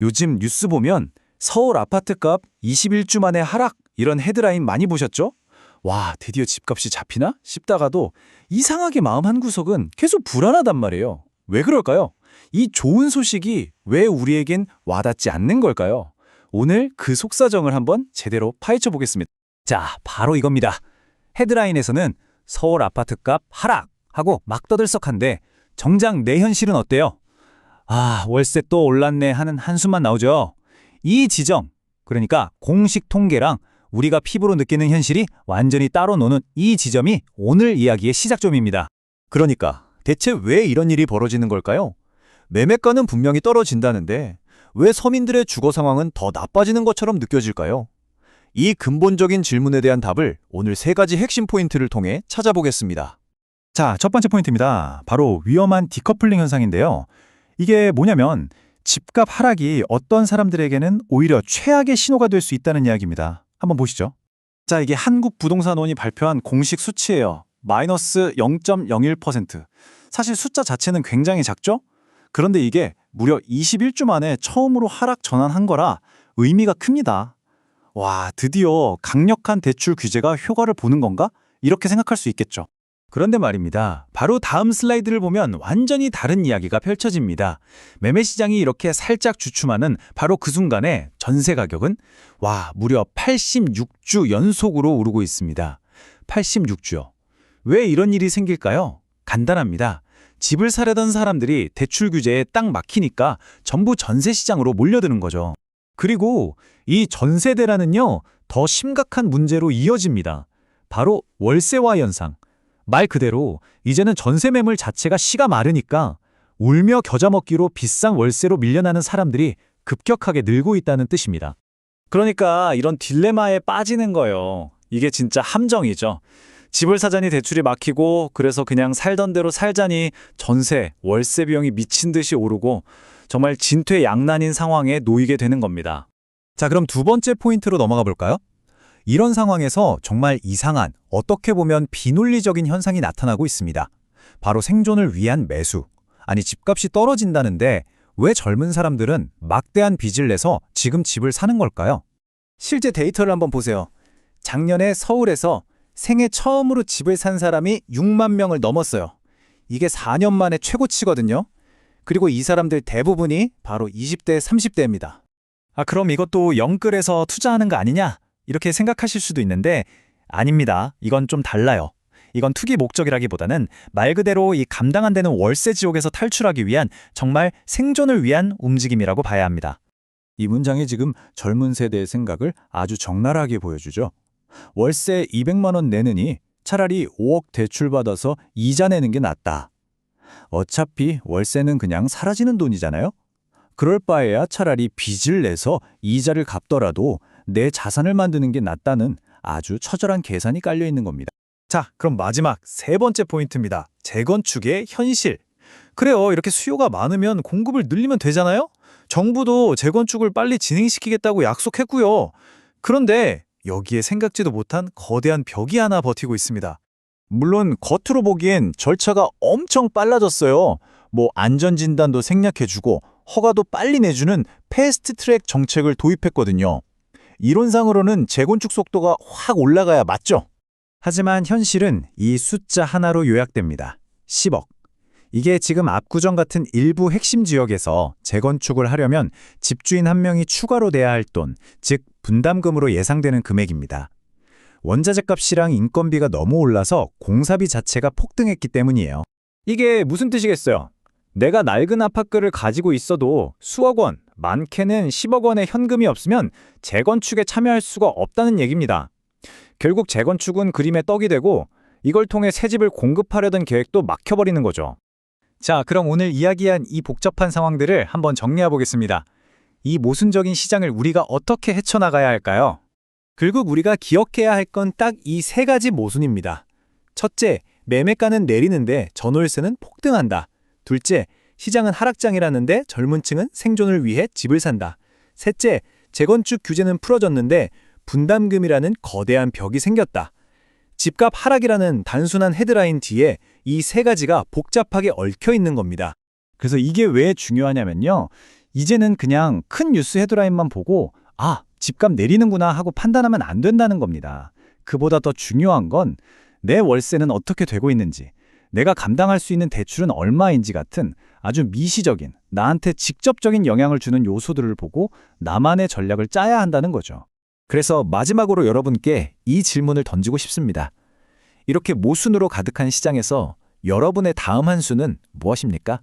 요즘 뉴스 보면 서울 아파트값 21주 만에 하락 이런 헤드라인 많이 보셨죠? 와, 드디어 집값이 잡히나 싶다가도 이상하게 마음 한구석은 계속 불안하단 말이에요. 왜 그럴까요? 이 좋은 소식이 왜 우리에겐 와닿지 않는 걸까요? 오늘 그 속사정을 한번 제대로 파헤쳐 보겠습니다. 자, 바로 이겁니다. 헤드라인에서는 서울 아파트값 하락하고 막 떠들썩한데 정작 내 현실은 어때요? 아, 월세 또 올랐네 하는 한숨만 나오죠. 이 지점, 그러니까 공식 통계랑 우리가 피부로 느끼는 현실이 완전히 따로 노는 이 지점이 오늘 이야기의 시작점입니다. 그러니까 대체 왜 이런 일이 벌어지는 걸까요? 매매가는 분명히 떨어진다는데 왜 서민들의 주거 상황은 더 나빠지는 것처럼 느껴질까요? 이 근본적인 질문에 대한 답을 오늘 세 가지 핵심 포인트를 통해 찾아보겠습니다. 자, 첫 번째 포인트입니다. 바로 위험한 디커플링 현상인데요. 이게 뭐냐면 집값 하락이 어떤 사람들에게는 오히려 최악의 신호가 될 수 있다는 이야기입니다. 한번 보시죠. 자, 이게 한국부동산원이 발표한 공식 수치예요. 마이너스 0.01%. 사실 숫자 자체는 굉장히 작죠? 그런데 이게 무려 21주 만에 처음으로 하락 전환한 거라 의미가 큽니다. 와, 드디어 강력한 대출 규제가 효과를 보는 건가? 이렇게 생각할 수 있겠죠. 그런데 말입니다. 바로 다음 슬라이드를 보면 완전히 다른 이야기가 펼쳐집니다. 매매 시장이 이렇게 살짝 주춤하는 바로 그 순간에 전세 가격은 무려 86주 연속으로 오르고 있습니다. 86주요. 왜 이런 일이 생길까요? 간단합니다. 집을 사려던 사람들이 대출 규제에 딱 막히니까 전부 전세 시장으로 몰려드는 거죠. 그리고 이 전세대란은요, 더 심각한 문제로 이어집니다. 바로 월세화 현상. 말 그대로 이제는 전세 매물 자체가 씨가 마르니까 울며 겨자 먹기로 비싼 월세로 밀려나는 사람들이 급격하게 늘고 있다는 뜻입니다. 그러니까 이런 딜레마에 빠지는 거예요. 이게 진짜 함정이죠. 집을 사자니 대출이 막히고 그래서 그냥 살던 대로 살자니 전세, 월세 비용이 미친 듯이 오르고 정말 진퇴양난인 상황에 놓이게 되는 겁니다. 자, 그럼 두 번째 포인트로 넘어가 볼까요? 이런 상황에서 정말 이상한, 어떻게 보면 비논리적인 현상이 나타나고 있습니다. 바로 생존을 위한 매수. 아니, 집값이 떨어진다는데 왜 젊은 사람들은 막대한 빚을 내서 지금 집을 사는 걸까요? 실제 데이터를 한번 보세요. 작년에 서울에서 생애 처음으로 집을 산 사람이 6만 명을 넘었어요. 이게 4년 만에 최고치거든요. 그리고 이 사람들 대부분이 바로 20대, 30대입니다. 아, 그럼 이것도 영끌에서 투자하는 거 아니냐? 이렇게 생각하실 수도 있는데 아닙니다. 이건 좀 달라요. 이건 투기 목적이라기보다는 말 그대로 이 감당 안 되는 월세 지옥에서 탈출하기 위한 정말 생존을 위한 움직임이라고 봐야 합니다. 이 문장이 지금 젊은 세대의 생각을 아주 적나라하게 보여주죠. 월세 200만 원 내느니 차라리 5억 대출받아서 이자 내는 게 낫다. 어차피 월세는 그냥 사라지는 돈이잖아요. 그럴 바에야 차라리 빚을 내서 이자를 갚더라도 내 자산을 만드는 게 낫다는 아주 처절한 계산이 깔려 있는 겁니다. 자, 그럼 마지막 세 번째 포인트입니다. 재건축의 현실. 그래요. 이렇게 수요가 많으면 공급을 늘리면 되잖아요? 정부도 재건축을 빨리 진행시키겠다고 약속했고요. 그런데 여기에 생각지도 못한 거대한 벽이 하나 버티고 있습니다. 물론 겉으로 보기엔 절차가 엄청 빨라졌어요. 안전진단도 생략해주고 허가도 빨리 내주는 패스트트랙 정책을 도입했거든요. 이론상으로는 재건축 속도가 확 올라가야 맞죠? 하지만 현실은 이 숫자 하나로 요약됩니다. 10억. 이게 지금 압구정 같은 일부 핵심 지역에서 재건축을 하려면 집주인 한 명이 추가로 내야 할 돈, 즉 분담금으로 예상되는 금액입니다. 원자재 값이랑 인건비가 너무 올라서 공사비 자체가 폭등했기 때문이에요. 이게 무슨 뜻이겠어요? 내가 낡은 아파트를 가지고 있어도 수억 원, 많게는 10억 원의 현금이 없으면 재건축에 참여할 수가 없다는 얘기입니다. 결국 재건축은 그림의 떡이 되고 이걸 통해 새 집을 공급하려던 계획도 막혀버리는 거죠. 자, 그럼 오늘 이야기한 이 복잡한 상황들을 한번 정리해 보겠습니다. 이 모순적인 시장을 우리가 어떻게 헤쳐나가야 할까요? 결국 우리가 기억해야 할 건 딱 이 세 가지 모순입니다. 첫째, 매매가는 내리는데 전월세는 폭등한다. 둘째, 시장은 하락장이라는데 젊은 층은 생존을 위해 집을 산다. 셋째, 재건축 규제는 풀어졌는데 분담금이라는 거대한 벽이 생겼다. 집값 하락이라는 단순한 헤드라인 뒤에 이 세 가지가 복잡하게 얽혀 있는 겁니다. 그래서 이게 왜 중요하냐면요. 이제는 그냥 큰 뉴스 헤드라인만 보고 아, 집값 내리는구나 하고 판단하면 안 된다는 겁니다. 그보다 더 중요한 건 내 월세는 어떻게 되고 있는지, 내가 감당할 수 있는 대출은 얼마인지 같은 아주 미시적인, 나한테 직접적인 영향을 주는 요소들을 보고 나만의 전략을 짜야 한다는 거죠. 그래서 마지막으로 여러분께 이 질문을 던지고 싶습니다. 이렇게 모순으로 가득한 시장에서 여러분의 다음 한 수는 무엇입니까?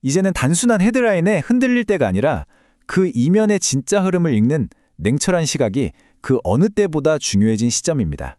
이제는 단순한 헤드라인에 흔들릴 때가 아니라 그 이면의 진짜 흐름을 읽는 냉철한 시각이 그 어느 때보다 중요해진 시점입니다.